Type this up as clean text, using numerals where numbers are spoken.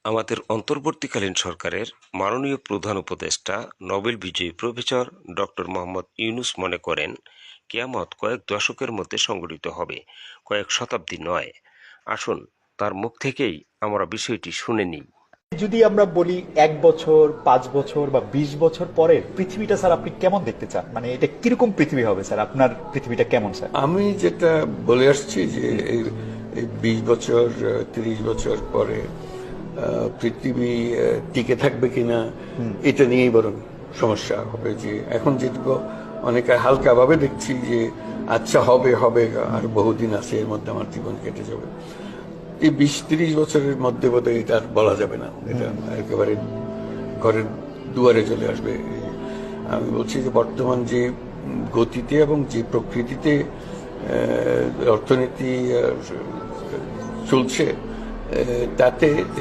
আমাদের অন্তর্বর্তীকালীন সরকারের মাননীয় প্রধান উপদেষ্টা নোবেল বিজয়ী প্রফেসর ডক্টর মোহাম্মদ ইউনূস মনে করেন, কিয়ামত কয়েক দশকের মধ্যে সংঘটিত হবে, কয়েক শতাব্দী নয়। আসুন তার মুখ থেকেই আমরা বিষয়টি শুনে নিই। যদি আমরা বলি ১ বছর, ৫ বছর বা ২০ বছর পরের পৃথিবীটা স্যার আপনি কেমন দেখতে চান? মানে এটা কিরকম পৃথিবী হবে স্যার? আপনার পৃথিবীটা কেমন স্যার? আমি যেটা বলে আসছি যে এই ২০ বছর ৩০ বছর পরে পৃথিবী টিকে থাকবে কিনা এটা নিয়েই বরং সমস্যা হবে। যে এখন যেটুকু অনেকে হালকা ভাবে দেখছি যে আচ্ছা হবে হবে আর বহুদিন আছে, এর মধ্যে আমার জীবন কেটে যাবে। এই ২০-৩০ বছরের মধ্যে বোধহয় এটা আর বলা যাবে না, এটা একেবারে ঘরের দুয়ারে চলে আসবে। আমি বলছি যে বর্তমান যে গতিতে এবং যে প্রকৃতিতে অর্থনীতি চলছে তাতে